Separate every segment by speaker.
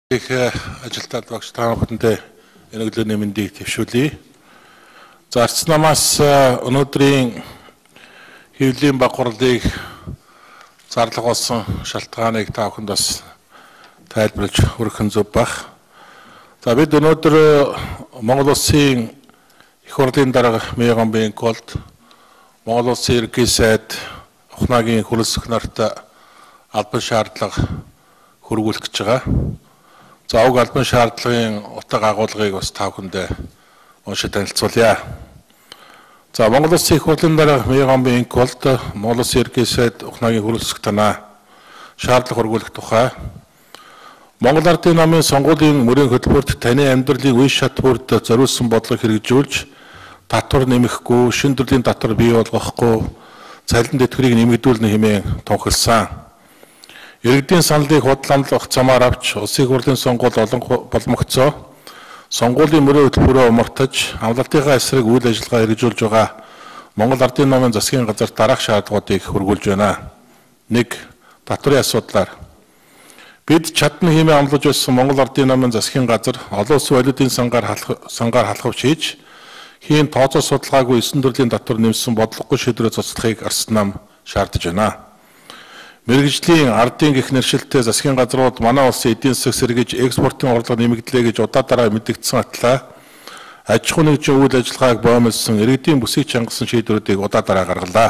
Speaker 1: Их ажилтнууд багш та бүхэндээ нэмэгдэл нэмэндийг төвшүүлье. За арчнамаас өнөөдрийн хэвлэлийн багварлыг зарлага болсон шалтгааныг та бүхэнд бас тайлбарлаж өргөх зөв баг. За бид өнөөдөр Монгол Улсын их хурлын дарга М.Энхболд, Монгол Улсын Ерөнхий сайд У.Хүрэлсүх нарт албан шаардлага хүргүүлэх гэж байгаа. За уг албан шаардлагын утга агуулгыг бас та бүхэндээ уншиж танилцуулъя. За Монгол Улсын их хурлын дарга М.Энхболд, Монгол Улсын Ерөнхий сайд У.Хүрэлсүх танаа шаардлага хүргүүлэх тухай Монгол Ардын намын сонгуулийн мөрийн хөтөлбөрт таны амьдралыг үе шат бүрд зориулсан бодлого хэрэгжүүлж, татвар нэмэхгүй, шин төрлийн татвар бий болгохгүй, цалин тэтгэврийг нэмэгдүүлнэ хэмээн тунхагласан. Иргэдийн саналыг худалдаалах замаар авч улсын хурлын сонгуул боломогцоо сонгуулийн мөрийн хөтөлбөрөөр умартаж амлалтынхаа эсрэг үйл ажиллагаа хэрэгжүүлж байгаа Монгол Ардын намын засгийн газар дараах шаардлагуудыг хүргүүлж байна. 1. Татварын асуудлаар. Бид чадна хэмээн амлаж байсан Монгол Ардын намын засгийн газар олон улсын валютын сангаар халахвч хийж хийн тооцоо судалгаагүй 9 төрлийн татвар нэмсэн бодлогогүй шийдвэрээ цуцлахыг арс нам шаардж байна. Мэргэжлийн ардын гих нэршилтэй засгийн газрууд манай улсын эдийн засаг сэргийж экспортын орлого нэмэгдлээ гэж удаа дараа мэдэгдсэн атлаа аж ахуй нэгжийн үйл ажиллагааг боомлсон иргэдийн бүсийг чангасан шийдвэрүүдийг удаа дараа гаргалаа.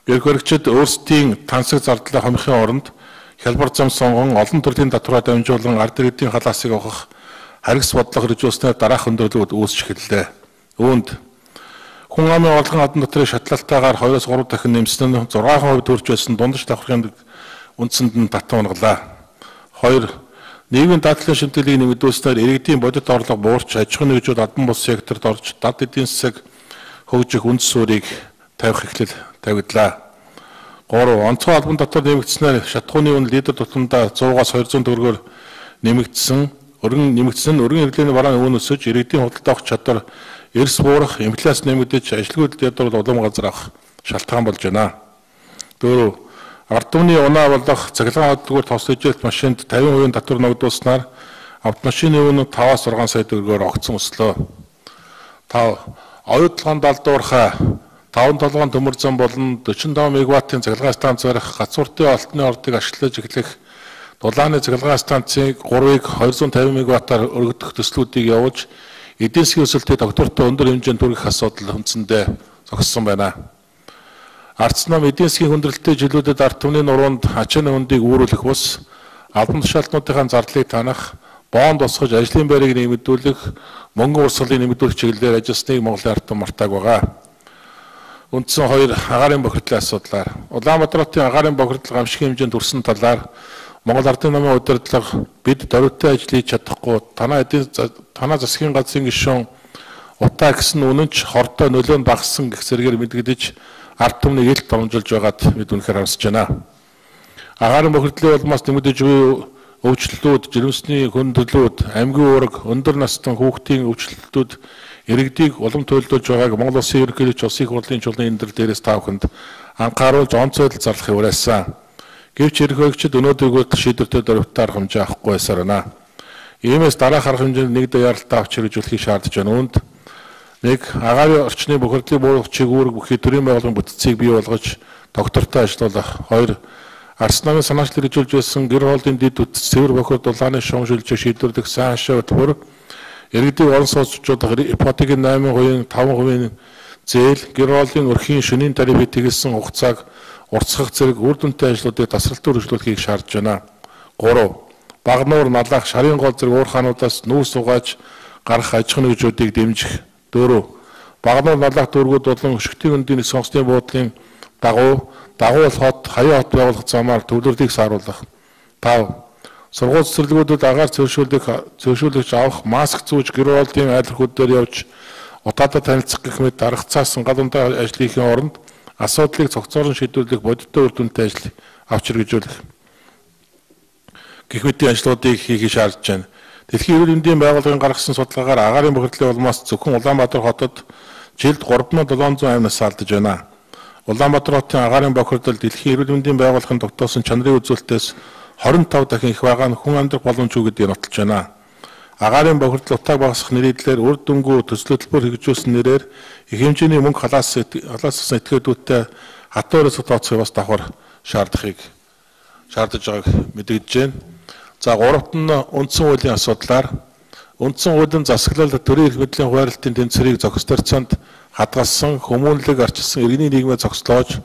Speaker 1: Эрх баригчид өөрсдийн тансаг зардлаа хомихын оронд хялбар зам сонгон олон төрлийн татвараа дамжуулан ард иргэдийн халаасыг авах харгас бодлого хэрэгжүүлснээр дараах өндөрлөгүүд үүсч эхэллээ. Үүнд хүн амын орлогын адан дотрыг шатлалтаагаар 2-3 дахин нэмсэн нь 6% төрж байсан дундаж давхрын үндсэнд нь татан унгалаа. 2. Нийгмийн даатгалын шимтгэлийг нэмэгдүүлснээр иргэдийн бодит орлого буурч аж ахуй нэгжүүд албан бус секторт орж дад эдийн засаг хөгжих үндэс суурийг тавих эхлэл тавигдлаа. 3. Онцгой албан татвар нэмэгдснээр шатхууны үн литр тутамдаа 100-аас 200 төгрөгөөр нэмэгдсэн нь өргөн хэрэглээний барааны үн өсөж иргэдийн худалдаа авах чадвар эрс буурах, инфляц нэмэгдэж ажилгүй дэдвэрүүд улам газар авах шалтгаан болж байна. 4. Ард түмний унаа болох цахилгаан хөдөлгөөр тос ижээлт машинд 50% татвар ногдуулснаар автомашины үн 5-6 сая төгрөгөөр огцсон өслөө. 5. Оюутлогоон далдуурхай 5 толгойн төмөр зам болон 45 мегаваттын цахилгаан станц барих гацууртын алтны ордыг ашиглаж эхлэх дулааны цахилгаан станцыг 3-ыг 250 мегаваттаар өргөдөх төслүүдийг явуулж эдийн засгийн өсөлтөд доктортой өндөр хэмжээнд хүргэх асуудал үндсэндээ зогссон байна. Арц нам эдийн засгийн хүндрэлтэй жилүүдэд ард түмний нуруунд ачааны хөндийг үүрүүлэх бус албан тушаалтнуудын зардлыг танах, боонд босгож ажлын байрыг нэмэгдүүлэх, мөнгөн урсгалыг нэмэгдүүлэх чиглэлээр ажилласныг Монголын ард түмэн мартааг байгаа. Үндсэн 2. Агаарын бохирдлын асуудлаар. Улаанбаатарын агаарын бохирдол гамшигын хэмжээнд хүрсэн талаар Монгол Ардын намын удирдлага бид дөрвтэй ажил хийж чадахгүй танаа засгийн газрын гишүүн утаа гэсэн үнэнч хордоо нөлөөнд багассан гэх зэрэгээр мэдгдэж ард түмнийг илт томжилж байгаад бид үнэхээр харсаж байна. Агаарын бохирдлын улмаас нэмэгдэж буй өвчлөлтүүд, жирэмсний хөндлөлүүд, амьгийн уураг, өндөр настан хүүхдийн өвчлөлтүүд иргэдийг улам төлөвлөж байгааг Монгол Улсын Ерөнхий улсын их хурлын чулуун эндрэл дээрээс та бүхэнд анхааруулж онцгой зарлахыг уриалсан. Гэвч эрх баригчид өнөөдрийг шийдвэртэй дөрвтөөр хэмжээ авахгүй байсаар байна. Иймээс дараах арга хэмжээнд нэг даяарлалтаа авч хэрэгжүүлэхийг шаардж байна. Үүнд 1. Агаарын орчны бохирдлыг бууруулах чиглэлээр бүхий төрийн байгууллагын бүтцийг бий болгож доктортой ажиллах. 2. Арс намын санаачлал хэрэгжүүлж байсан гэр хоолны дэд үтс цэвэр бохирд дулааны шугамшилжийг шийдвэрлэх сайн хашаа хөтөлбөр иргэдийг орон сууцчлуулах ипотекийн 8%, 5% зээл, гэр хоолны өрхийн шөнийн тарифыг тэгэлсэн хугацааг уртсгах зэрэг үр дүнтэй ажлуудыг тасралтгүй хэрэгжүүлэхийг шаардж байна. 3. Баг нуур налах, шарын гол зэрэг уурхаануудаас нүүрс угааж гарах аж ахуй нэгжүүдийг дэмжих. 4. Баг нуур налах дүүргүүд болон өшгтийн өндийн сонгоцны буудлын дагуу хот, хаяа хот байгуулах замаар төвлөрлийг сааруулах. 5. Сургууль цэцэрлэгүүдэд агаар зөвшөөрлөгч авах, маск зүүж гэр хоолны айлрахууд дээр явж утаадаа танилцах гэх мэт дарагцаасан гал ундаа ажлын оронд асуудлыг цогцоорон шийдвэрлэх бодиттой үр дүнтэй ажил авч хэрэгжүүлэх гэх мэтийн ажлуудыг хийхийг шаардж байна. Дэлхийн эрүүл мэндийн байгууллагын гаргасан судалгаагаар агаарын бохирдлын улмаас зөвхөн Улаанбаатар хотод жилд 3780 алдаж байна. Улаанбаатар хотын агаарын бохирдол дэлхийн эрүүл мэндийн байгууллагын тогтоосон чанарын үзүүлэлтээс 25 дахин их байгаа нь хүн амьдрах боломжгүй гэдгийг нотолж байна. Агаарын бохирдол утааг багасгах нэрийдлээр үр дүнгүй төсөл хөтөлбөр хэрэгжүүлсэн нэрээр их хэмжээний мөнгө халаасан этгээдүүдтэй хатуураас тооцохыг бас давхар шаардаж байгааг мэдэгдэж байна. За 3-т нь үндсэн хуулийн асуудлаар үндсэн хуулийн засаглал төрийн эрх мэдлийн хуваарлтын тэмцэрийг зохисторцоонд хадгалсан хүмүүнлэг арчилсан иргэний нийгмээ зогслоож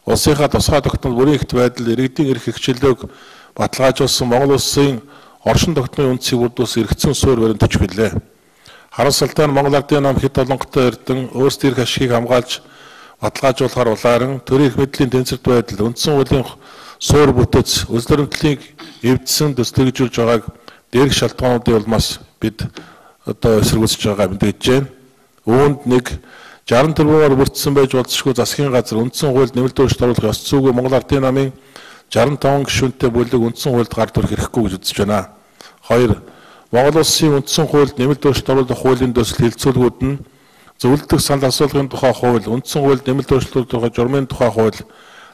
Speaker 1: улсынхаа тусгай тогтнол бүрийн ихт байдал иргэдийн эрх хэрэгчлөөг баталгаажуулсан Монгол Улсын оршин тогтнолын үндсийг бүрдүүлсэн эргэцэн суурь баримт бичгэлээ. Харамсалтай нь Монгол Ардын нам хэд олонхтой эрдэн өөрсдийн эрх ашигыг хамгаалж баталгаажуулахаар улааран төрийн эрх мэдлийн тэнцвэрт байдал үндсэн хуулийн суурь бүтэц үлсэрэмтлийг эвдсэн төслөгжүүлж байгааг дээрх шалтгаануудын улмаас бид одоо эсэргүүцэж байгаа мэдэгдэж байна. Үүнд нэг 60 тэрбумаар бүрдсэн байж болзошгүй засгийн газар үндсэн хуульд нэмэлт өөрчлөлт оруулах ёс зүйгүй Монгол Ардын намын 65 гишүүнтэй бүлэг үндсэн хуульд гар дүрх хэрэггүй гэж үзэж байна. 2. Монгол Улсын үндсэн хуульд нэмэлт өөрчлөлт оруулах хуулийн төсөл хилцүүлгүүд нь зөвлөлдөх санал асуулгын тухай хууль, үндсэн хуульд нэмэлт өөрчлөлт оруулах журмын тухай хууль,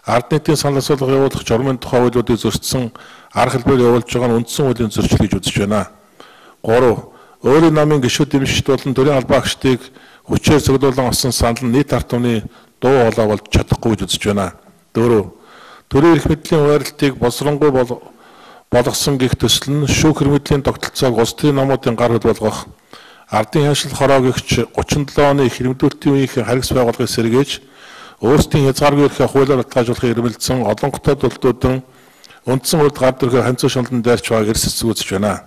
Speaker 1: ард нийтийн санал асуулга явуулах журмын тухай хуулиудыг зөрчсөн арга хэлбэр явуулж байгаа нь үндсэн хуулийн зөрчил гэж үзэж байна. 3. Өөрийн намын гишүүд дэмжигчд болон төрийн албаагчдыг хүчээр цуглуулан авсан санал нь нийт ард түмний дуу хоолой болж чадахгүй гэж үзэж байна. 4. Төрийн эрх мэдлийн хуваарлтыг боловсронгуй болгосон гих төсөл нь шүүх хэрмэдлийн тогтолцоог улс төрийн намуудын гар хөл болгох, ардын хяншил хороогөгч 37 оны их хэрмдүүлэлтийн УИХ-ын харгас байгууллагыг сэргээж өөрсдийн хязгааргүй эрхээ хуулиар баталгаажуулахыг эрмэлзсэн олонхтой тулдуудан үндсэн хуульд гар дүрхээ ханцуу шаналн дайрч байгааг эрсэс үзэж байна.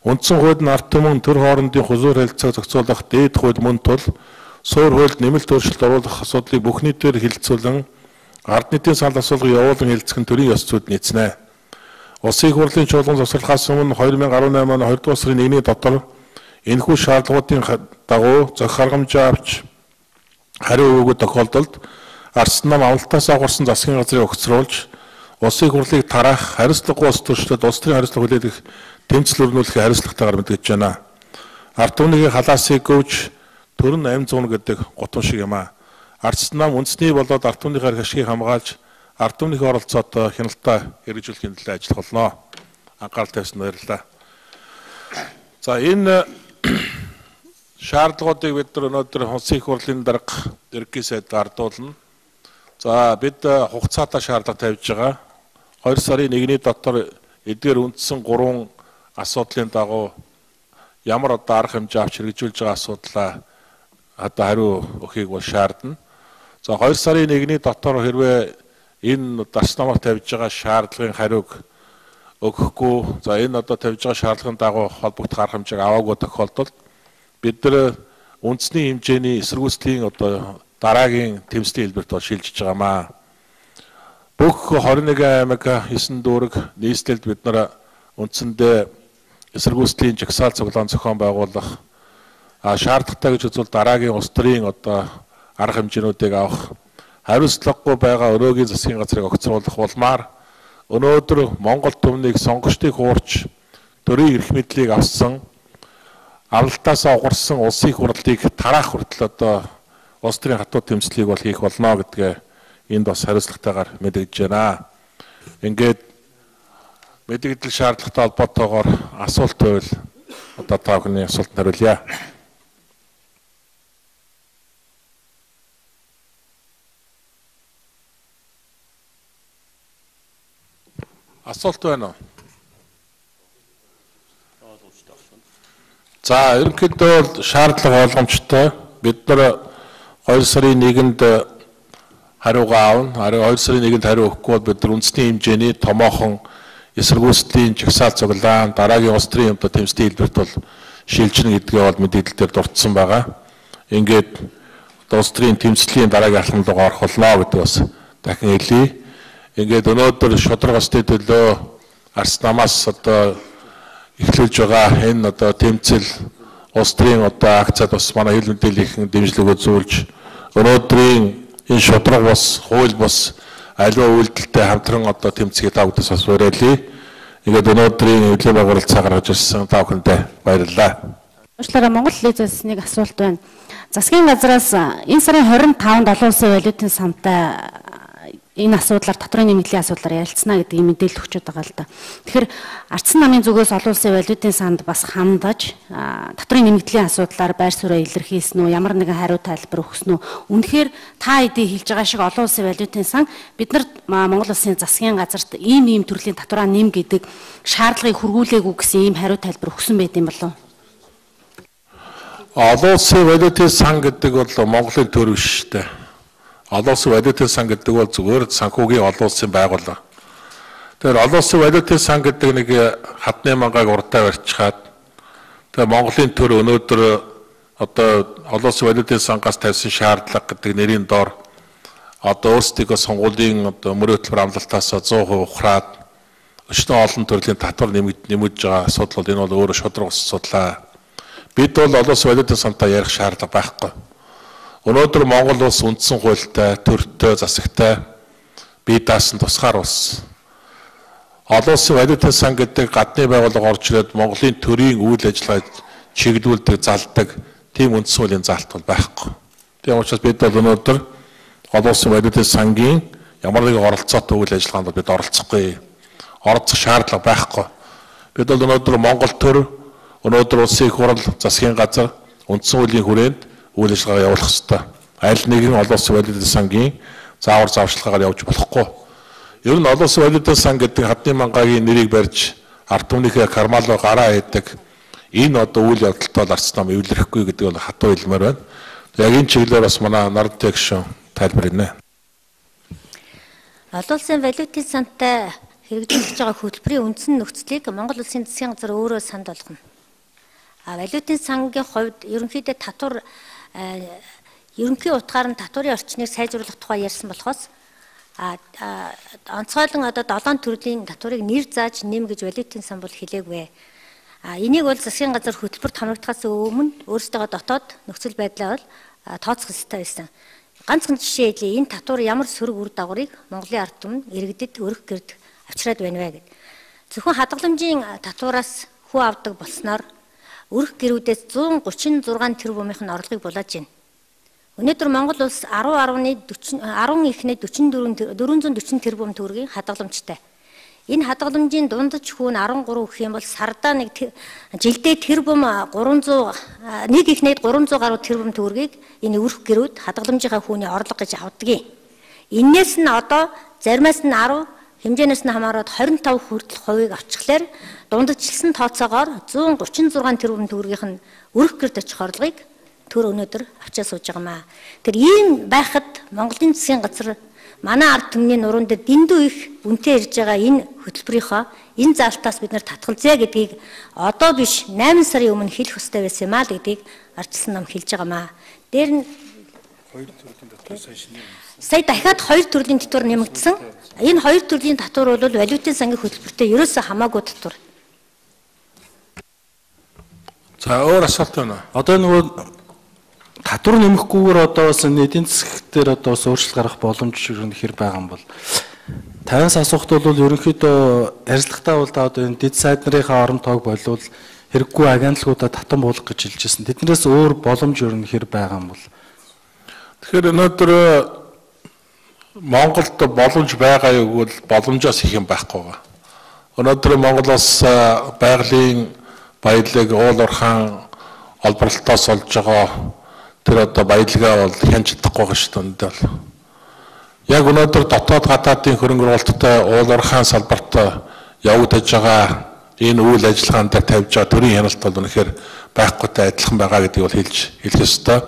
Speaker 1: Үндсэн хууль нь ард түмэн төр хоорондын хузуур харилцааг зохицуулах дээд хууль мөн тул суур хуульд нэмэлт өөрчлөлт оруулах асуудлыг бүх нийтээр хилцүүлэн ард нийтийн санал асуулгыг явуулан хэлцэх нь төрийн ёс зүйд нийцнэ. Улсын их хурлын чуулган засварлахаас өмнө 2018 оны 2 дугаар сарын 1-ний дотор энэхүү шаардлагуудын дагуу зохих аргамжаа авч хариу өгөөгүй тохиолдолд арчсан нам амлалтаас агуулсан засгийн газрыг огцруулж улсын их хурлыг тараах хариуцлагагүй улс төрчлөд улс төрийн хариуцлага хүлээх тэмцэл өрнүүлэхээ хариуцлагатайгаар мэдгэж байна. Ард түмний халаасыг гүйж төрн амь зүүн гэдэг гутам шиг юм а. Арчсан нам үндэсний болоод ард түмний эрх ашигыг хамгаалж ард түмний оролцоотой хяналтаа хэрэгжүүлэхийн төлөө ажиллах болно. Анхаарал тавьсан баярлалаа. За энэ шаардлагуудыг бид өнөөдөр улсын их хурлын дарга ерөнхий сайд ардуулна. За бид хугацаатай шаардлага тавьж байгаа. 2 сарын 1-ний дотор эдгээр үндсэн 3 асуудлын дагуу ямар одоо арга хэмжээ авч хэрэгжүүлж байгаа асуудлаа одоо хариу өгөхийг бол шаардна. За 2 сарын 1-ний дотор хэрвээ энэ дарс намаар тавьж байгаа шаардлагын хариуг өгөхгүй, за энэ одоо тавьж байгаа шаардлагын дагуу холбогдох арга хэмжээг аваагүй тохиолдолд бид нар үндэсний хэмжээний эсэргүүцлийн одоо дараагийн тэмцлийн хэлбэрт бол шилжиж байгаамаа. Бүх 21 аймаг 9 дүүрэг нийслэлд бид нар үндсэндээ эсэргүүцлийн жагсаал цуглаан зохион байгуулах шаардлагатай гэж үзвэл дараагийн улс төрийн одоо арга хэмжээнүүдийг авах, хариуцлагагүй байгаа өрөөгийн засгийн газрыг огцруулах улмаар өнөөдөр Монгол түмнийг сонгогчдыг хуурч төрийн эрх мэдлийг авсан амлалтаас угарсан улсын их хурлыг тараах хүртэл одоо улс төрийн хатуу тэмцлийг бол хийх болно гэдгээ энд бас хариуцлагатайгаар мэдэгдэж байна. Ингээд мэдэгдэл шаардлагатай холбоотойгоор асуулт байвал одоо та бүхний асуултанд хариулъя. Асуулт байна уу? За ерөнхийдөө шаардлага болгоомжтой. Бид нар 2 сарын 1-нд хариугаа авна. 2 сарын 1-нд хариу өгөхгүй бол бид нар үндэсний хэмжээний томоохон эсэргүүцлийн жагсаал цуглаан дараагийн улс төрийн одоо тэмцлийн хэлбэрт бол шилжинэ гэдгээ бол мэдээлэл дээр дурдсан байгаа. Ингээд улс төрийн тэмцлийн дараагийн алхам руу орох болно гэдэг бас дахин хэлье. Ингээд өнөөдөр шудраг осны төлөө арс намаас одоо эхлүүлж байгаа энэ одоо тэмцэл улс төрийн одоо акцад бас манай хил мэдээллийн дэмжлэг үзүүлж өнөөдрийн энэ шудраг бас хууль бас аливаа үйлдэлтэй хамтран одоо тэмцгийг та бүхэнд бас уриалъя. Ингээд өнөөдрийн хөдөлгөөний байгууллагаа гаргаж ирсэн та бүхэндээ баярлалаа.
Speaker 2: Уучлаарай, Монгол лизээс нэг асуулт байна. Засгийн газраас энэ сарын 25-нд олон улсын валютын самтай энэ асуудлаар татварын нэмэгдлийн асуудлаар ярилцсана гэдэг юм мэдээлэл өгчөд байгаа л да. Тэгэхээр ардсан намын зүгээс олон улсын валютын санд бас хандаж татварын нэмэгдлийн асуудлаар байр суурьаа илэрхийлсэн үү, ямар нэгэн хариу тайлбар өгсөн үү? Үнэхээр та хэдий хэлж байгаа шиг олон улсын валютын сан бид нар Монгол улсын засгийн газарт ийм төрлийн татвараа нэм гэдэг шаардлагыг хүргүүлээгүй гэсэн ийм хариу тайлбар өгсөн байт юм болов уу?
Speaker 1: Олон улсын валютын сан гэдэг бол Монголын төр биш шүү дээ. Олон улсын валютын сан гэдэг бол зүгээр санхүүгийн олон улсын байгууллага. Тэгэхээр олон улсын валютын сан гэдэг нэг хадны мангааг урдаа барьчихад тэгээ Монголын төр өнөөдөр одоо олон улсын валютын сангаас тавьсан шаардлага гэдэг нэрийн доор одоо өөрсдийнхөө сонгуулийн одоо мөр хөтөлбөр амлалтаас 100% ухраад өчнөө олон төрлийн татвар нэмэгдэж байгаа асуудал бол энэ бол өөрөө шудраг ус асуудал. Бид бол олон улсын валютын сантаа ярих шаардлага байхгүй. Өнөөдөр Монгол улс үндсэн хуультай, төртэй, засагтай бие даасан тусгаар улс. Олон улсын валютын сан гэдэг гадны байгууллага орж ирээд Монголын төрийн үйл ажиллагааг чиглүүлдэг, залдаг тийм үндсэн хуулийн заалт бол байхгүй. Тийм учраас бид бол өнөөдөр олон улсын валютын сангийн ямар нэгэн оролцоотой үйл ажиллагаанд бид оролцохгүй. Оролцох шаардлага байхгүй. Бид бол өнөөдөр Монгол төр, өнөөдөр улсын их хурл, засгийн газар, үндсэн хуулийн хүрээнд үйл ажиллагаа явуулах ёстой. Аль нэгэн олон улсын валютын сангийн заавар зааварчилгаагаар явж болохгүй. Ер нь олон улсын валютын сан гэдэг хадны мангагийн нэрийг барьж ард түмнийхээ кармалуу гараа хийдэг энэ одоо үйл явдалтай бол арц нам эвлэрэхгүй гэдэг бол хатуу хэлмээр байна. Яг энэ чиглэлээр бас манай нарт гишүүн тайлбарийнэ.
Speaker 3: Олон улсын валютын сантай хэрэгжүүлж байгаа хөтөлбөрийн үндсэн нөхцөлийг Монгол улсын засгийн газар өөрөө санд болгоно. Валютын сангийн хувьд ерөнхийдөө татвар ерөнхий утгаар нь татварын орчныг сайжруулах тухай ярьсан болохоос онцгойлон одоо 7 төрлийн татварыг нэр зааж нэм гэж валютын сан бол хэлээгүй. Энийг бол засгийн газар хөтөлбөрт хамрагдахаас өмнө өөрсдөө дотоод нөхцөл байдлаа бол тооцох ёстой байсан. Ганцхан жишээ хэлье. Энэ татвар ямар сөрөг үр дагаврыг Монголын ард түмэн иргэдэд өргөх гэрд авчираад байна вэ гэдэг. Зөвхөн хадгаламжийн татвараас хүү авдаг болсноор өрх гэрүүдээс 136 тэрбумынх нь орлогыг булааж байна. Өнөөдөр Монгол улс 10.40 ихнээ 440 тэрбум төгрөгийн хадгаламжтай. Энэ хадгаламжийн дундаж хүүн 13 гэх юм бол сардаа нэг жилдээ тэрбум 300 нэг ихнээд 300 гаруй тэрбум төгрөгийг энэ өрх гэрүүд хадгаламжийнхаа хүүний орлого гэж авдаг. Иннээс нь одоо заримаас нь 10 хэмжээнээс нь хамаарат 25% хүртэл хувийг авчихлаар дундажлсан тооцоогоор 136 тэрбум төгрөгийнх нь өрх гэрд очих орлогыг төр өнөөдөр авчаа сууж байгаамаа. Тэр ийм байхад Монголын засгийн газар манай ард түмний нуруунд дэндүү их үнэтэй ирж байгаа энэ хөтөлбөрийнхөө энэ заалтаас бид нар татгалзъя гэдгийг одоо биш 8 сарын өмнө хэлэх ёстой байсан юм аа гэдгийг ардчилсан ном хэлж байгаамаа. Дээр нь сая дахиад 2 төрлийн татвар нэмэгдсэн. Энэ 2 төрлийн татвар бол валютын сангийн хөтөлбөртэй ерөөсөө хамаагүй татвар.
Speaker 1: За өөр асуулт байна.
Speaker 4: Одоо нөгөө татвар нэмэхгүйгээр одоо бас эдийн засгаар одоо бас өөрчлөлт гарах боломж хэр байгаа юм бол танаас асуухт бол ерөнхийдөө арилгатай бол та одоо энэ дэд сайд нарынхаа орон тоог болвол хэрэггүй агентлагуудаа татан буулгах гэж хэлжсэн. Тэднээс өөр боломж хэр байгаа юм бол.
Speaker 1: Тэгэхээр өнөөдөр Монголд боломж байгаа юу гэвэл боломжоос их юм байхгүй байгаа. Өнөөдөр Монголоос байгалийн баялаг уул уурхаан олборлолтоос олж байгаа тэр одоо баялагаа бол хянж чадахгүй байгаа шүү дээ. Яг өнөөдөр дотоод гадаадын хөрөнгө оруулалттай уул уурхаан салбарт явагдаж байгаа энэ үйл ажиллагаанд тавьж байгаа төрийн хяналт бол үнэхээр байхгүйтэй адилхан байгаа гэдгийг бол хэлэх ёстой.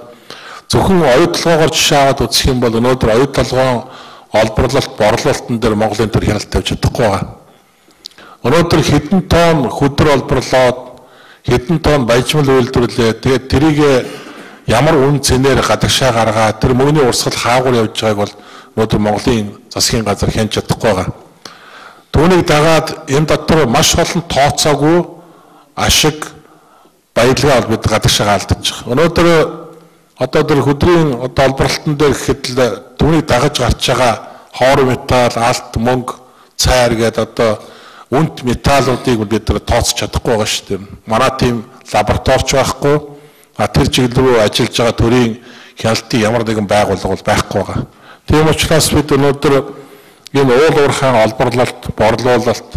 Speaker 1: Зөвхөн оюу толгоогоор жишээ аваад үзэх юм бол өнөөдөр оюу толгоон олборлолт, борлуулалтын дээр Монголын төр хяналт тавьж чадахгүй байгаа. Өнөөдөр хэдэн тонн хөдөр олборлоод хэдэн тонн баяжмал үйлдвэрлээ. Тэгээд тэрийг ямар үн цэнээр гадагшаа гаргаа тэр мөнгөний урсгал хаагур явж байгааг бол өнөөдөр Монголын засгийн газар хянж чадахгүй байгаа. Түүнийг дагаад энэ дотор маш олон тооцоогүй ашиг баялгаа бол бид гадагшаа алдаж байгаа. Өнөөдөр одоо тэр хөдрийн одоо олборлолтын дээр гэхэд л түүнийг дагаж гарч байгаа хоор металл, алт, мөнгө, цайр гэдэг одоо үнэт металлуудыг бид нар тооцож чадахгүй байгаа шүү дээ. Манай тийм лабораторич байхгүй, тэр чиглэл рүү ажиллаж байгаа төрийн хяналтын ямар нэгэн байгууллага бол байхгүй байгаа. Тийм учраас бид өнөөдөр энэ уул уурхайн олборлолт, борлуулалт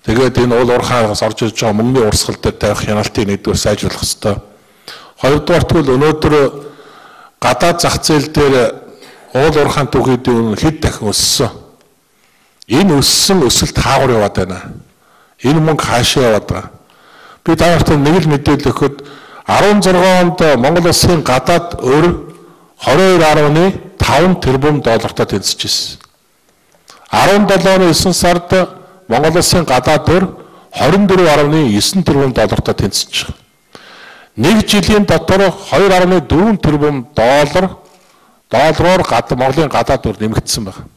Speaker 1: тэгээд энэ уул уурхайнаас орж ирж байгаа мөнгөний урсгал дээр тавих хяналтыг нэгдүгээр сайжруулах хэрэгтэй. Хоёрдугаар нь өнөөдөр гадаад зах зээл дээр уул уурхайн түүхийдийн хэд дахин өссөн. Энэ өссөн өсөлт хаагур яваад байна. Энэ мөнгө хаашаа яваад байгаа. Би та нарт нэг л мэдээлэл өгөхөд 16 онд Монгол Улсын гадаад өр 22.5 тэрбум доллартай тэнцэж байна. 17 оны 9 сард Монгол Улсын гадаад өр 24.9 тэрбум доллартай тэнцэж байна. Нэг жилийн дотор 2.4 тэрбум доллараар Монголын гадаад өр нэмэгдсэн байна.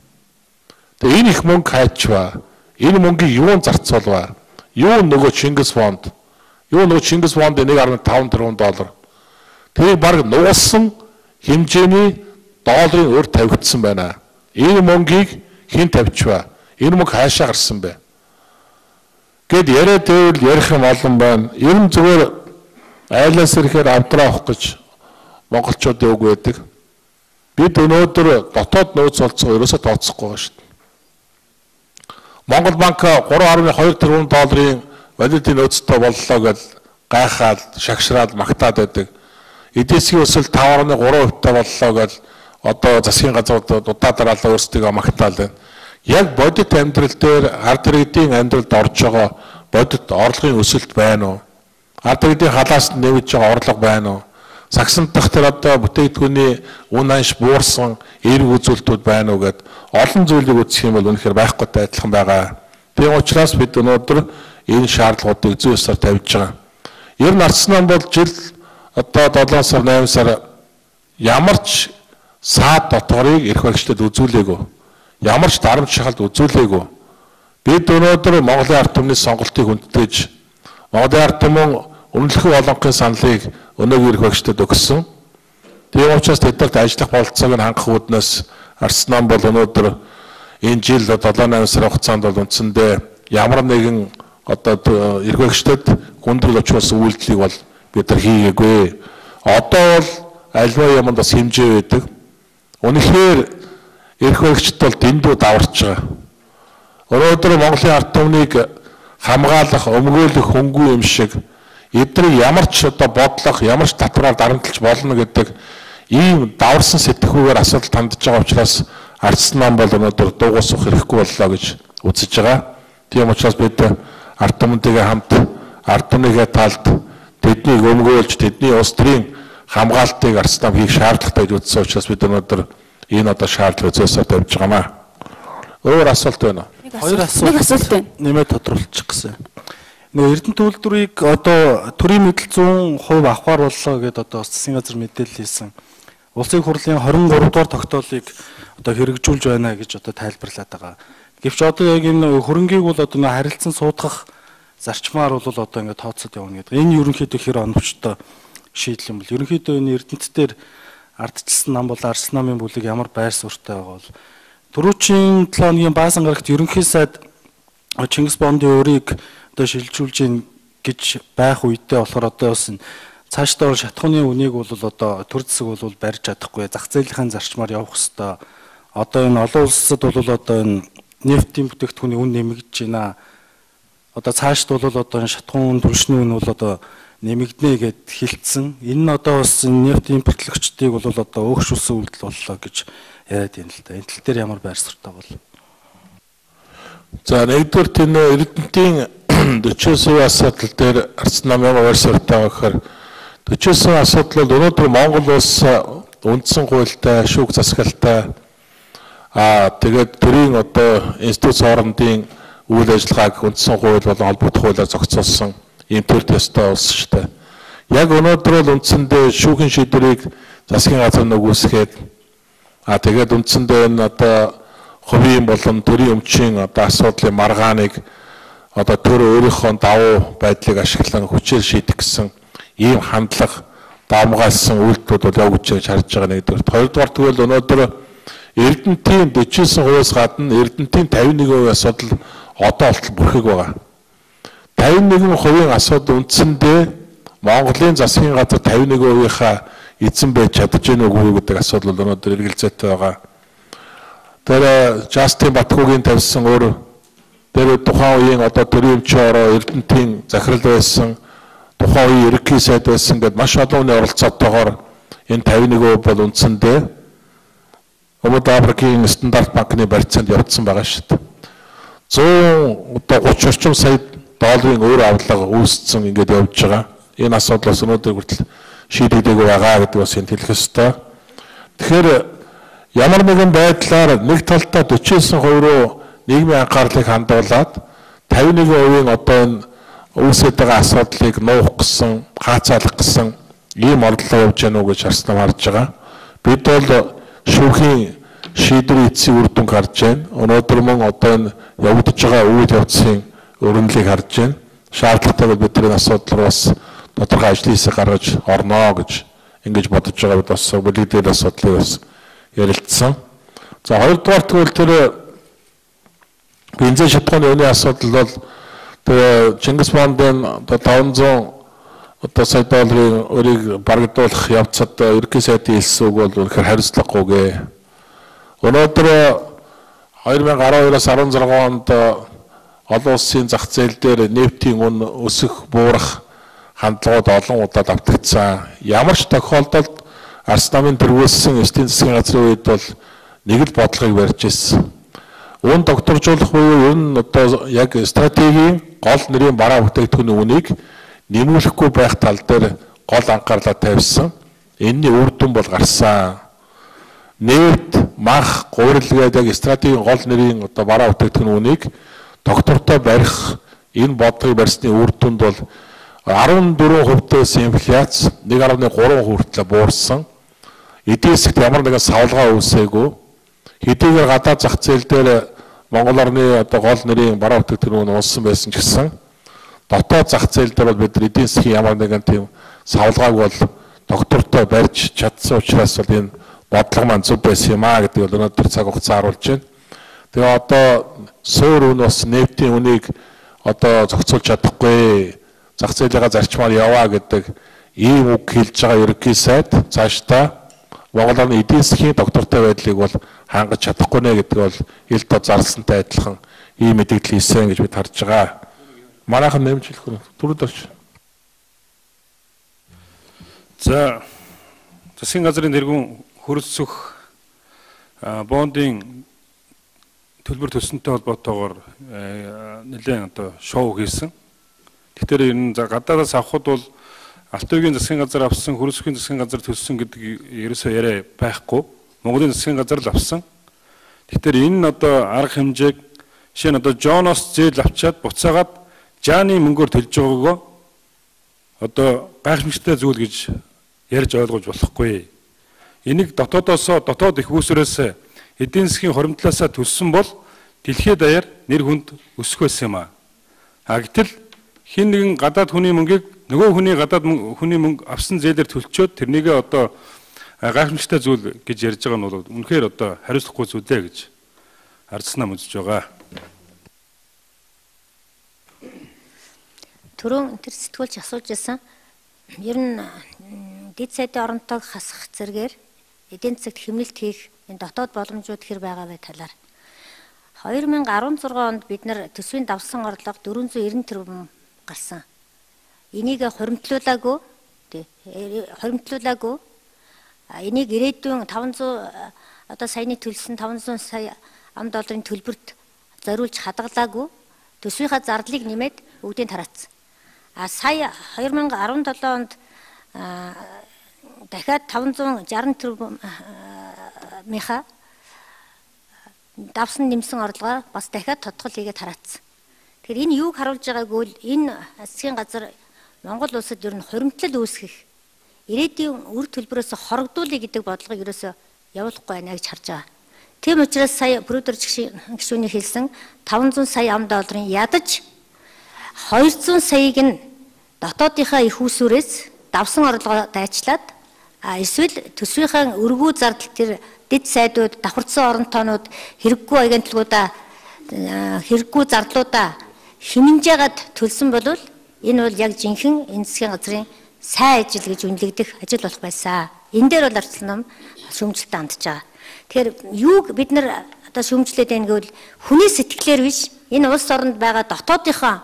Speaker 1: Тэгээ энэ их мөнгө хайчваа. Энэ мөнгийг юунд зарцуулваа? Юу нөгөө Чингис фонд? Юу нөгөө Чингис фонд 1.5 тэрбум доллар. Тэгээ баг нугассан хэмжээний долларын өр тавигдсан байна. Энэ мөнгийг хэн тавьчваа? Энэ мөнгө хаашаа гарсан бэ? Гэт яриа дэвэл ярих юм олон байна. Ер нь зүгээр айлаас ирэхээр авдраа авах гэж монголчуудын үг байдаг. Бид өнөөдөр дотоод нөөц болцоо ерөөсөө тооцохгүй байгаа шүү дээ. Монгол банк 3.2 тэрбум долларын валютын нөөцтэй боллоо гэж гайхаад, шагшраад, магтаад байдаг. Эдийн өсөлт 5.3% боллоо гэж одоо засгийн газрууд удаа дараалал өөрсдөө магтаал байна. Яг бодит амьдрал дээр ард иргэдийн амьдралд орж байгаа бодит орлогын өсөлт байна уу? Ард иргэдийн халаас нэмж байгаа орлого байна уу? Сагсан дахь тэр одоо бүтээгдэхүүний үн анш буурсан эерэг үзүүлэлтүүд байна уу гэд олон зүйлийг үзэх юм бол үнэхээр байхгүйтэй адилхан байгаа. Тийм учраас бид өнөөдөр энэ шаардлагуудыг зүй ёсоор тавьж байгаа. Ер нь арцсан бол жил одоо 7 сар 8 сар ямар ч саад дотоорыг эрх баригчдад үзүүлээгүй. Ямар ч дарамт шахалт үзүүлээгүй. Бид өнөөдөр Монголын ард түмний сонголтыг хүндэтгэж Монголын ард түмэн өмнөлөхөө олонхын саналыг өнөөгийн эрх баригчдад өгсөн. Тийм учраас тэднэрт ажиллах бололцоог нь хангах үүднээс арцсан бол өнөөдөр энэ жил 7-8 сар хугацаанд бол үндсэндээ ямар нэгэн одоо эрх баригчдад гүндрэл очруулсан үйлдэлийг бол бид нар хийгээгүй. Одоо бол альва юмд бас хэмжээ байдаг. Үнэхээр эрх баригчд бол дэндүү даварч байгаа. Өнөөдөр Монголын ард түмнийг хамгаалах, өмгөөлөх хөнгүү юм шиг эдгээр ямар ч одоо бодлого, ямар ч татвараар дарамтлж болно гэдэг ийм даварсан сэтгүүгээр асуудал тандж байгаа учраас арцсан нам бол өнөөдөр дуугасах хэрэггүй боллоо гэж үзэж байгаа. Тийм учраас бид ард түмэнтэйгээ хамт ард түмнийхээ талд тэднийг өмгөөлж тэдний улс төрийн хамгаалтыг арцсан нам хийх шаардлагатай гэж үзсэн учраас бид өнөөдөр энэ одоо шаардлага зөөсөөр тавьж байгаамаа. Өөр асуулт байна уу?
Speaker 2: Хоёр асуулт байна.
Speaker 4: Нэмээд тодруулчих гэсэн. Нөгөө Эрдэнэ төлөвлөрийг одоо төрийн мэдэл 100% авахар боллоо гэдээ одоо засгийн газар мэдээлэл хийсэн. Улсын хурлын 23 дугаар тогтоолыг одоо хэрэгжүүлж байна гэж одоо тайлбарлаад байгаа. Гэвч одоо яг энэ хөрөнгийг бол одоо нэг харилцан суудгах зарчмаар бол одоо ингээд тооцоод явна гэдэг. Энэ ерөнхийдөө хэр оновчтой шийдэл юм бол ерөнхийдөө энэ Эрдэнэтээр ардчилсан нам бол арсан намын бүлэг ямар байр суурьтай байгаа бол түрүүчийн 7 хоногийн баасан гарагт ерөнхий сайд Чингис Бондын өрийг одоо шилжүүлж ийн гэж байх үедээ болохоор одоо бас цаашдаа шатхууны үнийг бол одоо төр зэсэг бол барьж чадахгүй зах зээлийн зарчмаар явах хэвээр одоо энэ олон улсад бол одоо энэ нефтийн бүтээгдэхүүний үн нэмэгдэж байна. Одоо цаашд бол одоо энэ шатхуун түлшний үн бол одоо нэмэгдэнэ гэд хэлсэн. Энэ нь одоо бас нефт импортлогчдыг бол одоо өөгшүүлсэн үйлдэл боллоо гэж яриад байна л да. Энэ тал дээр ямар байр суурьтай бол.
Speaker 1: За нэгдүгээр энэ Эрдэнэтийн 49 асуудал дээр арцсан нам ямар байр суурьтай байгаа гэхээр 49 асуудал бол өнөөдөр Монгол улс үндсэн хуультай, шүүх засгалтай тэгээд төрийн одоо институт хоорондын үйл ажиллагааг үндсэн хууль болон холбогдох хуулиар зохицуулсан ийм төр төстэй улс шүү дээ. Яг өнөөдөр бол үндсэндээ шүүхийн шийдвэрийг засгийн газар нөгөөсгээд тэгээд үндсэндээ энэ одоо хувийн болон төрийн өмчийн одоо асуудлын маргааныг одоо төр өөрийнхөө давуу байдлыг ашиглан хүчээр шийдэх гэсэн ийм хандлага давмгаалсан үйлдэлүүд бол явж гэж харж байгаа нэгдүгээр. Хоёрдугаар тэгвэл өнөөдөр Эрдэнэтийн 49%-аас гадна Эрдэнэтийн 51% асуудал одоо болтол бүрхэг байгаа. 51% асуудал үндсэндээ Монголын засгийн газар 51%-ийнхаа эзэн байж чадж гэнэ үгүй гэдэг асуудал бол өнөөдөр эргэлзээтэй байгаа. тэр Жастин Батгуугийн тавьсан өөр тэр тухайн үеийн одоо төрөмчөөрөө Эрдэнтийн захирал байсан, тухайн үеийн ерөнхий сайд байсан гэдээ маш олон хүний оролцоотойгоор энэ 51% бол үндсэндээ Өмнөд Африкийн стандарт банкны барьцаанд явагдсан байгаа шүү дээ. 130 орчим сая долларын өөр авлага үүссэн ингээд явж байгаа. Энэ асуудлаас өнөөдөр хүртэл шийдэгдээгүй байгаа гэдэг бас энд хэлэх ёстой. Тэгэхээр ямар нэгэн байдлаар нэг талдаа 49% руу нийгмийн анхаарлыг хандуулад 51% одоо энэ үүсэж байгаа асуудлыг нуух гэсэн, хаацаалах гэсэн ийм орлого явж гэнэ үү гэж харснаа харж байгаа. Бид бол шүүхийн шийдвэрийн эцсийн үр дүнг харж байна. Өнөөдөр мөн одоо энэ явагдаж байгаа үйл явдлын өрнөлийг харж байна. Шаардлагатайгаар бид энэ асуудал бас тодорхой ажлын хэсэг гаргаж орно гэж ингэж бодож байгаа. Бид бас бүлэгдэл асуудлыг бас ярилцсан. За хоёрдугаар тэгвэл тэр бензин шатхууны үнийн асуудал бол тэр Чингис хааны одоо 500 одоо сая долларын өрийг барагдуулах явцад ерөнхий сайдын хэлсэн үг бол үнэхээр хариуцлагагүйгээ. Өнөөдөр 2012-аас 16 онд олон улсын зах зээл дээр нефтийн үн өсөх буурах хандлагууд олон удаад автагдсан. Ямар ч тохиолдолд Арс намын тэргүүлсэн эсдийн засгийн газрын үед бол нэг л бодлогыг барьж ирсэн. Үн докторжуулах буюу энэ одоо яг стратегийн гол нэрийн бараа бүтээгдэхүүний үнийг нэмүүлэхгүй байх тал дээр гол анхаарлаа тавьсан. Энэний үр дүн бол гарсан. Нефт, мах, гурилгээд яг стратегийн гол нэрийн одоо бараа бүтээгдэхүүний үнийг доктортой барих энэ бодлогыг барьсны үр дүнд бол 14%-аас инфляц 1.3% хүртэл буурсан. Эдийн засгт ямар нэгэн савлгаа үүсээгүй. Хэдийгээр гадаад зах зээл дээр Монгол орны одоо гол нэрийн бараа бүтээгдэхүүн унсан байсан ч гэсэн дотоод зах зээл дээр бол бид эдийн засгийн ямар нэгэн тийм савлгааг бол доктортой барьж чадсан учраас бол энэ бодлого маань зөв байсан юм аа гэдэг бол өнөөдөр цаг хугацаа харуулж байна. Тэгээ одоо суур үн бас нефтийн үнийг одоо зохицуулж чадахгүй, зах зээлийнхаа зарчмаар яваа гэдэг ийм үг хэлж байгаа ерөнхий сайд цаашдаа Монгол орны эдийн засгийн доктортой байдлыг бол хангаж чадахгүй нэ гэдэг бол ил тод зарлсантай адилхан ийм мэдээлэл хийсэн гэж бид харж байгаа. Манайхан нэмж хэлэх түрүүд орч.
Speaker 5: За засгийн газрын тэргүүн хүрэлсүх бондын төлбөр төссөнтэй холбоотойгоор нэлээд одоо шоу хийсэн. Тэгэхээр энэ гадаадаас авахд бол Алтайгийн засгийн газар авсан, Хүрэлсүхийн засгийн газар төлсөн гэдэг ерөөсөө яриа байхгүй. Монголын засгийн газар л авсан. Тэгэхээр энэ одоо арга хэмжээг жишээ нь одоо Жоноос зээл авчаад буцаагаад Жааны мөнгөөр төлж байгаагаа одоо гайхамшигтай зүйл гэж ярьж ойлгож болохгүй. Энийг дотоод их үүсвэрээс эдийн засгийн хоримтлаасаа төлсөн бол дэлхийд даяар нэр хүнд өсөх байсан юм аа. Гэтэл хин нэгэн гадаад хүний мөнгийг нөгөө хүний гадаад хүний мөнгө авсан зээлээр төлчөөд тэрнийгээ одоо гайхамшигтай зүйл гэж ярьж байгаа нь бол үнэхээр одоо хариуцлахгүй зүйлээ гэж харснаа үзэж байгаа.
Speaker 3: Түрүүн тэр сэтгүүлч асууж байсан. Ер нь дэд сайдын оронтойг хасах зэргээр эдийн засагт хэмнэлт хийх энэ дотоод боломжууд хэр байгаа вэ талаар. 2016 онд бид нар төсвийн давсан орлого 490 тэрбум гарсан. Энийг хоримтлуулаагүй. Энийг ирээдүйн 500 одоо саяны төлсөн 500 сая ам долларын төлбөрт зориулж хадгалаагүй. Төсвийнхаа зардлыг нэмээд бүгдийг тараацсан. Сая 2017 онд дахиад 560 тэрбум миха давсан нэмсэн орлогоо бас дахиад тодтгол хийгээд тараацсан. Тэгэхээр энэ юуг харуулж байгааг бол энэ засгийн газар Монгол улсад ер нь хоримтлал үүсгэх ирээдүйн үр төлбөрөөс хорогдуулъя гэдэг бодлогыг ерөөсөө явуулахгүй байна гэж харж байгаа. Тийм учраас сая бродер гишүүний хэлсэн 500 сая ам долларын ядаж 200 саяыг нь дотоодынхаа их усүрээс давсан орлогоо дайчлаад эсвэл төсвийнхаа өргүү зардал тэр дэд сайдууд, давхарцсан оронтоонууд хэрэггүй агентлагуудаа хэрэггүй зардлуудаа хэмнэжээд төлсөн бол энэ бол яг жинхэнэ энэ засгийн газрын сайн ажил гэж үнэлэгдэх ажил болох байсан. Энэ дээр бол арчилсан ном шүүмжлэлтэй хандж байгаа. Тэгэхээр юуг бид нар одоо шүүмжлээд байна гэвэл хүний сэтгэлээр биш энэ улс оронд байгаа дотоодынхоо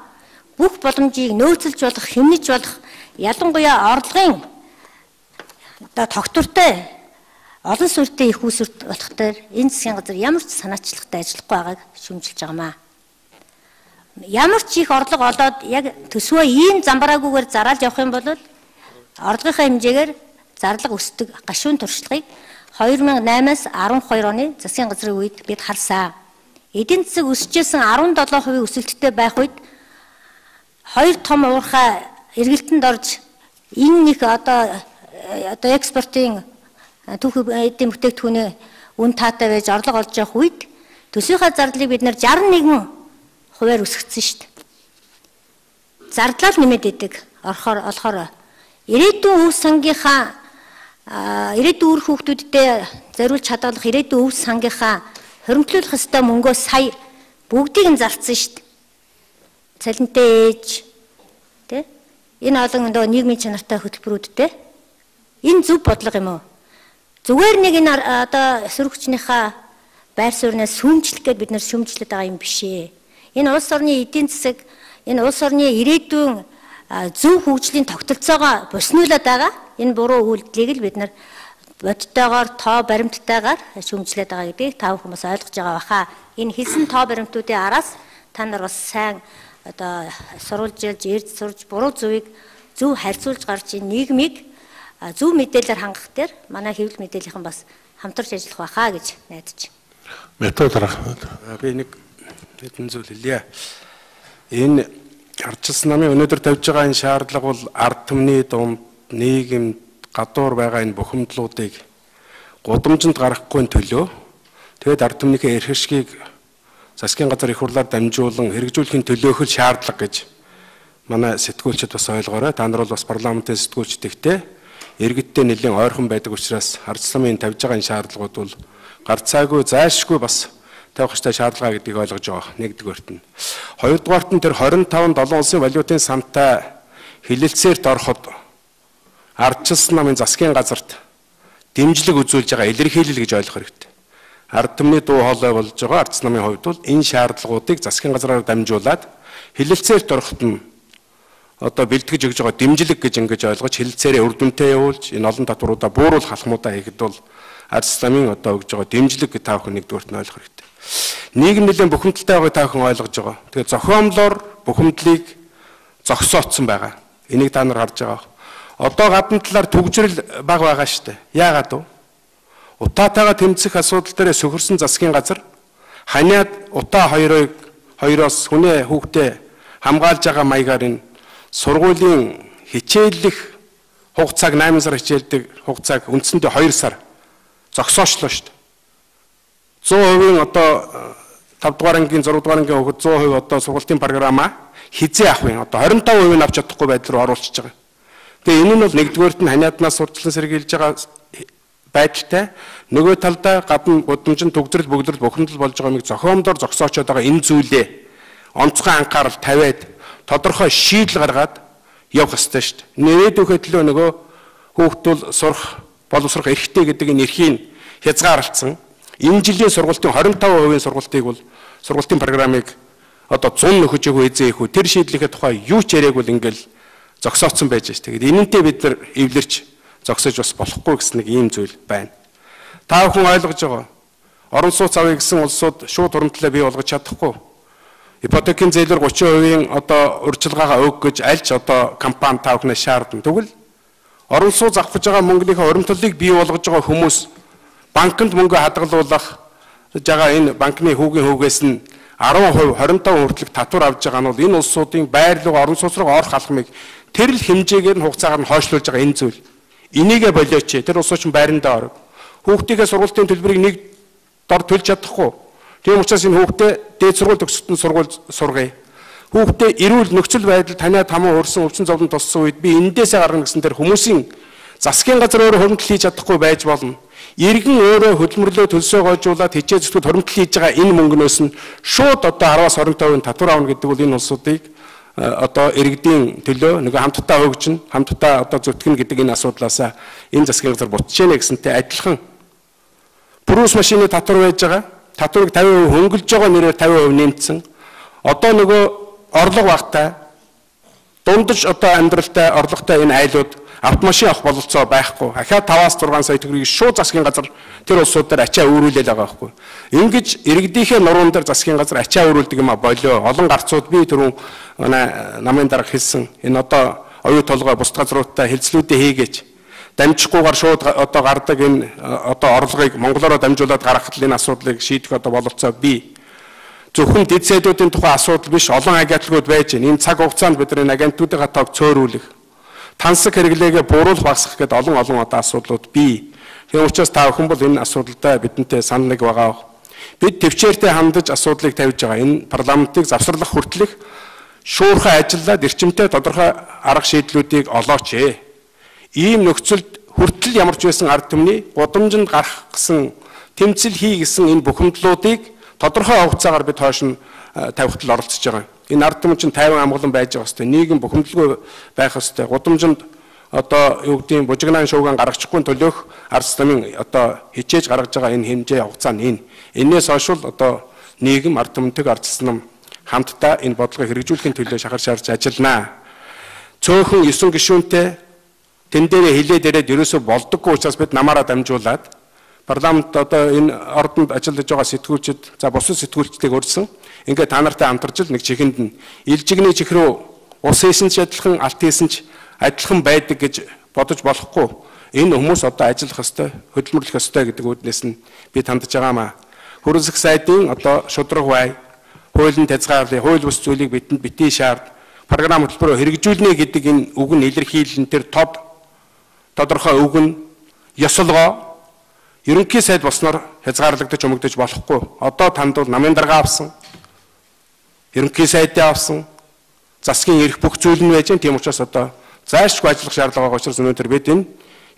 Speaker 3: бүх боломжийг нөөцлж болох, хэмнэж болох ялангуяа орлогын одоо тогтвортой олон сүртэй их үүсвэрт болох төр энэ засгийн газар ямар ч санаачлалтай ажиллахгүй байгааг шүүмжилж байгаамаа. Ямар ч их орлого олоод яг төсвөө ийм замбараагүйгээр зараалж явах юм бол орлогынхаа хэмжээгээр зарлага өсдөг гашуун туршлагыг 2008-аас 12 оны засгийн газрын үед бид харсаа. Эдийн засаг өсөжсэн 17% өсөлттэй байх үед хоёр том уурхай эргэлтэнд орж энэ нэг одоо экспортын түүх эдийн бүтээгдэхүүний үн таатай байж орлого олж явах үед төсвийнхаа зардлыг бид нэр 61% өсгөцсөн шүү дээ. Зардлаа нэмээд идэг олохоор ирээдүйн өв сангийнхаа ирээдүйн үр хүүхдүүдтэй зориулж хадгалах ирээдүйн өв сангийнхаа хоригдлуулах ёстой мөнгөө сая бүгдийг нь зарцсан шүү дээ. Цалинтай ээж тэ энэ олон нийгмийн чанартай хөтөлбөрүүдтэй энэ зөв бодлого юм уу? Зүгээр нэг энэ одоо эсрэг хүчнийхээ байр сууриас сүмжлэх гэдээ бид нэр сүмжлээд байгаа юм биш ээ. Энэ улс орны эдийн засаг, энэ улс орны ирээдүйн зөв хөгжлийн тогтолцоогоо буснуулаад байгаа энэ буруу үйлдэлийг л бид нар бодтойгоор тоо баримттайгаар шүүмжлээд байгаа гэдгийг та бүхэн бас ойлгож байгаа баха. Энэ хэлсэн тоо баримтуудын араас та нар бас сайн одоо сурвалжилж, эрд сурж, буруу зөвийг зөв харьцуулж гарч ийн нийгмийг зөв мэдээлэлээр хангах дээр манай хэвлэл мэдээллийн бас хамтарч ажиллах баха гэж найдаж байна.
Speaker 1: Методороо.
Speaker 6: Би нэг хэдэн зүйл хэлье. Энэ ардчилсан намын өнөөдөр тавьж байгаа энэ шаардлага бол ард түмний дунд нийгэмд гадуур байгаа энэ бухимдлуудыг гудамжинд гаргахгүй төлөө тэгээд ард түмнийхээ эрх ашгийг засгийн газар их хурлаар дамжуулан хэрэгжүүлэхийн төлөөх шаардлага гэж манай сэтгүүлчид бас ойлгоорой. Та нар бол бас парламентын сэтгүүлчдэгтэй иргэдтэй нэлийн ойрхон байдаг учраас ардчилсан намын тавьж байгаа энэ шаардлагууд бол гарцаагүй зайлшгүй бас тавих ёстой шаардлага гэдгийг ойлгож байгаа. Нэгдүгээрт нь. Хоёрдугаарт нь тэр 25 7 улсын валютын сантай хилэлцээрт ороход ардчилсан намын засгийн газарт дэмжлэг үзүүлж байгаа илэрхийлэл гэж ойлгох хэрэгтэй. Ард түмний дуу хоолой болж байгаа ардчилсан намын хувьд бол энэ шаардлагуудыг засгийн газраар дамжуулаад хилэлцээрт ороход нь одоо бэлтгэж өгж байгаа дэмжлэг гэж ингэж ойлгож хилэлцээрээ үр дүнтэй явуулж энэ олон татваруудаа бууруулах алхмуудаа хийхэд бол ардчилсан намын одоо өгж байгаа дэмжлэг та бүхэн нэгдүгээрт нь ойлгох хэрэгтэй. Нийгэм нэлийн бухимдалтай байгааг та бүхэн ойлгож байгаа. Тэгэхээр зохиомлоор бухимдлыг зогсооцсон байгаа. Энийг та нар харж байгаа. Одоо гадна талаар төгжрөл бага байгаа шүү дээ. Яагаад вэ? Утаатайгаа тэмцэх асуудал дээр сөхөрсөн засгийн газар ханиад утаа хоёроос хүний хүүхдээ хамгаалж байгаа маягаар энэ сургуулийн хичээллэх хугацааг 8 сар хичээлдэг хугацааг үндсэндээ 2 сар зогсоочлоо шүү дээ. 100% одоо 5 дугаар ангийн 6 дугаар ангийн хүүхэд 100% одоо сургалтын програмаа хизээ авах юм. Одоо 25% нь авч чадахгүй байдал руу оруулчихж байгаа. Тэгээ энэ нь бол нэгдүгээрт нь ханиаднаас сурталчилан сэргийлж байгаа байдалтай. Нөгөө талдаа гадна гудамжин төгсрөл бөгдрөл бухимдал болж байгаа юмыг зохиомдоор зогсоочод байгаа энэ зүйлээ онцгой анхаарал тавиад тодорхой шийдэл гаргаад явах ёстой шүү дээ. Нэрээдүйхээ төлөө нөгөө хүүхдүүл сурах, боловсрох эрхтэй гэдэг энэ эрхийг хязгаарлалцсан. Энэ жилийн сургалтын 25% сургалтыг бол сургалтын программыг одоо 100 нөхөж өгөө эзээх үү тэр шийдлийнхээ тухай юу ч яриаг бол ингээл зогсооцсон байж шүү. Тэгээд энэнтэй бид нар эвлэрч зогсож бас болохгүй гэсэн нэг ийм зүйл байна. Та бүхэн ойлгож байгаа. Орон сууц авъя гэсэн улсууд шууд хуримтлалаа бий болгож чадахгүй. Ипотекийн зээлээр 30% одоо урьдчилгаагаа өг гэж аль ч одоо компани та бүхнээс шаардна. Тэгвэл орон сууц авах гэж байгаа мөнгөний хуримтлалыг бий болгож байгаа хүмүүс банкнд мөнгө хадгалуулах жагаа энэ банкны хүүгийн хүүгээс нь 10%, 25% хүртэлх татвар авж байгаа нь бол энэ улсуудын байр руу орон сууц руу орох алхмыг тэр л хэмжээгээр нь хугацаагаар нь хойшлуулж байгаа энэ зүйл. Энийгээ болооч. Тэр улсууд ч байрандаа орог. Хүүхдийнхээ сургалтын төлбөрийг нэг дор төлж чадахгүй. Тийм учраас энэ хүүхдээ дээд сургууль төгсөлтөнд сургууль сургая. Хүүхдээ эрүүл нөхцөл байдал таниад хамаа урсан өвчин зовлон туссан үед би эндээсээ гарна гэсэн тэр хүмүүсийн засгийн газар өөрөө хуримтлал хийж чадахгүй байж болно. Иргэн өөрөө хөдөлмөрлөө төлсөө гоожуулаад хичээ зүтгэд хуримтлал хийж байгаа энэ мөнгнөөс нь шууд одоо 10-аас 25% татвар авна гэдэг бол энэ улсуудыг одоо иргэдийн төлөө нэг хамтдаа хөгжин, хамтдаа одоо зүтгэн гэдэг энэ асуудлаасаа энэ засгийн газар бутчихээнэ гэсэнтэй адилхан. Пүрүүс машины татвар байж байгаа. татварыг 50% хөнгөлж байгаа нэрээр 50% нэмсэн. Одоо нөгөө орлого багтай дундаж одоо амьдралтай орлоготой энэ айлууд автомашин авах бололцоо байхгүй. Ахаад 5-аас 6 сая төгрөгийг шууд засгийн газар тэр улсуудаар ачаа өөрүүлээл байгаа байхгүй. Ингэж иргэдийнхээ нуруунд дээр засгийн газар ачаа өөрүүлдэг юм а болоо. Олон гарцууд би түрүүн намын дарга хэлсэн. Энэ одоо оюу толгой бусад газруудтай хэлцлүүдээ хийгээч. Дамжихгүйгээр шууд одоо гардаг энэ одоо орлогыг монголоор дамжуулаад гаргахад энэ асуудлыг шийдэх одоо бололцоо бий. Зөвхөн дэд сайдуудын тухай асуудал биш, олон агентлагууд байж байна. Энэ цаг хугацаанд бид энэ агентуудын тоог цөөрүүлэх, тансаг хэрэглээгээ буруулах багасгах гэдэг олон одоо асуудлууд бий. Тийм учраас та бүхэн бол энэ асуудалтай бидэнтэй санал нэг байгаа. Бид төвчээртэй хандаж асуудлыг тавьж байгаа. Энэ парламентыг завсарлах хүртэлх шуурхай ажиллаад эрчимтэй тодорхой арга шийдлүүдийг олооч. Ийм нөхцөлд хүртэл ямар ч байсан ард түмний гудамжинд гарах гэсэн тэмцэл хий гэсэн энэ бухимдлуудыг тодорхой хугацаагаар бид хойш нь тавихтал оролцож байгаа. Энэ ард түмэн чинь тайван амгалан байж байгаа хэвээр нийгэм бухимдалгүй байх хэвээр гудамжинд одоо юу гэдгийг бужигнаан шууган гаргачихгүй төлөөх ард түмэн одоо хичээж гаргаж байгаа энэ хэмжээ хугацаа нь энээс хойш одоо нийгэм ард түмэнтэйг ардчсан хамтдаа энэ бодлогыг хэрэгжүүлэхийн төлөө шахар шаарч ажилланаа. Цөөхөн 9 гишүүнтэй тэн дээрээ хилээд ирээд ерөөсөө болдоггүй учраас бид намаараа дамжуулаад парламент одоо энэ ордонд ажиллаж байгаа сэтгүүлчид за бусад сэтгүүлчдийг урьдсан. Ингээд та нартай хамтарч нэг чихэнд нь илжигний чих рүү ус хийсэн ч адилхан алт хийсэн ч адилхан байдаг гэж бодож болохгүй. Энэ хүмүүс одоо ажиллах ёстой, хөдөлмөрлөх ёстой гэдэг үүднээс нь би тандж байгаамаа. Хүргүүллэх сайдын одоо шудраг бай, хуулийн хязгаарлалын хууль бус зүйлийг бидэнд битгий шаард, програм хөтөлбөрөөр хэрэгжүүлнэ гэдэг энэ үг нь илэрхийлэн тэр тодорхой үг нь ёсолгоо ерөнхий сайд болсноор хязгаарлагдаж өмөгдөж болохгүй. Одоо танд бол намын дарга авсан, ерөнхий сайдаа авсан, засгийн эрх бүх зүйл нь байж гэн. Тийм учраас одоо зайлшгүй ажиллах шаардлага байгаа учраас өнөөдөр бид энэ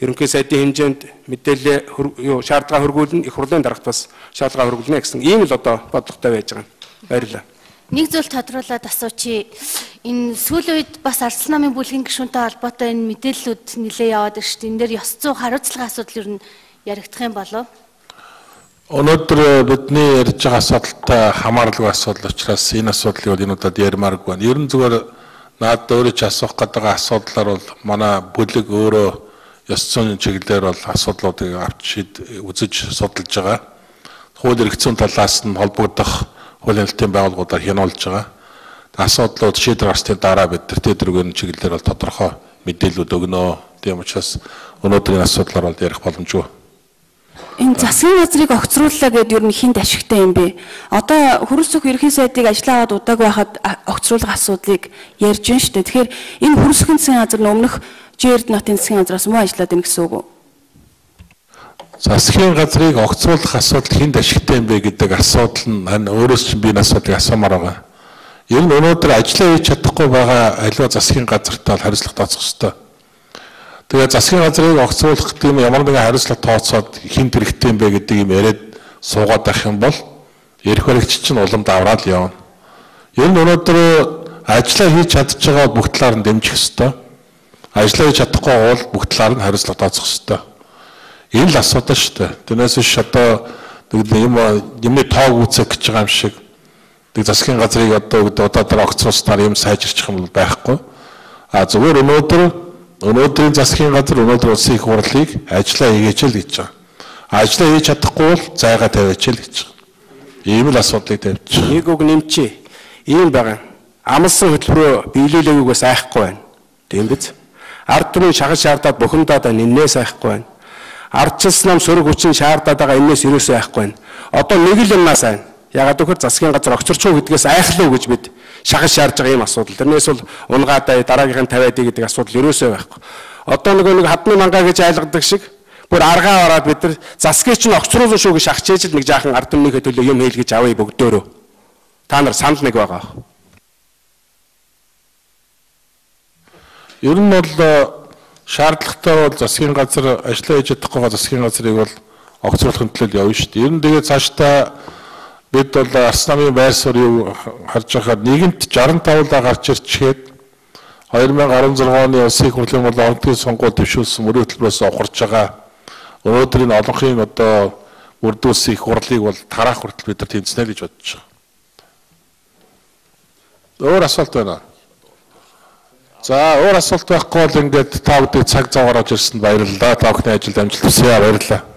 Speaker 6: ерөнхий сайдын хэмжээнд мэдээлэл шаардлага хөргүүлнэ, их хурлын дарагт бас шаардлага хөргүүлнэ гэсэн ийм л одоо бодлоготой байж байгаа. Баярлалаа.
Speaker 2: Нэг зүйл тодруулаад асуучих. Энэ сүүлийн үед бас Ардсан намын бүлгийн гишүүнтэй холбоотой энэ мэдээллүүд нэлээ яваад байна шүү дээ. Энэ дээр ёс зүйн хариуцлагын асуудал ер нь яригдах юм болов?
Speaker 1: Өнөөдөр бидний ярьж байгаа асуудалтай хамааралгүй асуудал учраас энэ асуудлыг бол энэ удаад ярмааргүй байна. Ер нь зүгээр наад өөрөө ч асуух гэдэг асуудлаар бол манай бүлэг өөрөө ёс зүйн чиглэлээр бол асуудлуудыг авч үзэж судалж байгаа. Хууль эрх зүйн талаас нь холбогдох хуулийн хэлтийн байгууллагуудаар хянуулж байгаа. Асуудлууд шийдвэр гарсны дараа бид тэргээр чиглэлээр бол тодорхой мэдээлэлүүд өгнө. Тийм учраас өнөөдрийн асуудлаар бол ярих боломжгүй.
Speaker 7: Энэ засгийн газрыг огцрууллаа гэдэг ер нь хинт ашигтай юм бэ? Одоо Хүрэлсүх ерөнхий сайдыг ажиллаад удааг байхад огцруулах асуудлыг ярьж байна шүү дээ. Тэгэхээр энэ Хүрэлсүхийн засгийн газар өмнөх Жирд нотын засгийн газраас муу ажиллаад байна гэсэн үг үү?
Speaker 1: Засгийн газрыг огцруулах асуудал хинт ашигтай юм бэ гэдэг асуудал нь өөрөөс чинь би энэ асуудлыг асуумаар байгаа. Ер нь өнөөдөр ажиллаа хийж чадахгүй байгаа аливаа засгийн газартай хариуцлага тооцох ёстой. Тэгээ засгийн газрыг огцруулах гэдэг юм ямар нэгэн хариуцлага тооцоод хинт хэрэгтэй юм бэ гэдэг юм яриад суугаад байх юм бол эрх баригч чинь уламд авраад явна. Ер нь өнөөдөр ажиллаа хийж чадж байгаа бүх талаар нь дэмжих ёстой. Ажиллаа хийж чадахгүй бол бүх талаар нь хариуцлага тооцох ёстой. Энэ л асуудал шүү дээ. Тэрнээс биш одоо юмны тоог үүсгэх гэж байгаа юм шиг. Тэг засгийн газрыг одоо удаагаар огцруулснаар юм сайжирчих юм бол байхгүй. Зүгээр өнөөдрийн засгийн газар өнөөдөр улсын их хурлыг ажиллаа хийгээч л гэж байгаа. Ажиллаа хийж чадахгүй бол зайгаа тавиач л гэж байгаа. Ийм л асуудлыг тавьж.
Speaker 6: Нэг үг нэмчээ. Ийм байгаа. Амлсан хөтөлбөрөө биелүүлээгүйгээс айхгүй байна. Тийм биз? Ард түмэн шахаж шаардаад бухимдаад байна. Энээс айхгүй байна. Ардчилсан нам сөрөг хүчин шаардаад байгаа энээс юусоо айхгүй байна. Одоо нэг л юмнаас айна. Ягаад гэвэл засгийн газар огцорчгүй гэдгээс айхлаа гэж бид шахаж шаарж байгаа юм асуудал. Тэрнээс бол унгаатай дараагийнхын тавиад гэдэг асуудал юусоо байхгүй. Одоо нэг хадны мангаа гэж айлгадаг шиг бүр аргаа ороод бид нар засгийн чинь огцруулсан шүү гэж шахаж ижил нэг жаахан ард түмнийхээ төлөө юм хийл гэж авъя бөгдөөрөө. Та нар санал нэг байгаа.
Speaker 1: Ер нь бол шаардлагатай бол засгийн газар ажиллаа хийж чадахгүй байгаа засгийн газрыг бол огцруулахын төлөө явна шүү дээ. Ер нь тэгээд цаашдаа бид бол Ардсан намын байр суурийг харж байхад нийгэмд 65-аа гарч ирчихэд 2016 оны улсын их хурлын ордын сонгуульд төвшүүлсэн мөрийн хөтөлбөрөөс ухарж байгаа өнөөдрийн олонхын одоо үрдүүлсэн их хурлыг бол тараах хүртэл бид нар тэнцэнэ гэж бодож байгаа. Өөр асуулт байна. За өөр асуулт байхгүй бол ингээд та бүдийг цаг зав гаргаж ирсэнд баярлалаа. Та бүхний ажилд амжилт хүсье. Баярлалаа.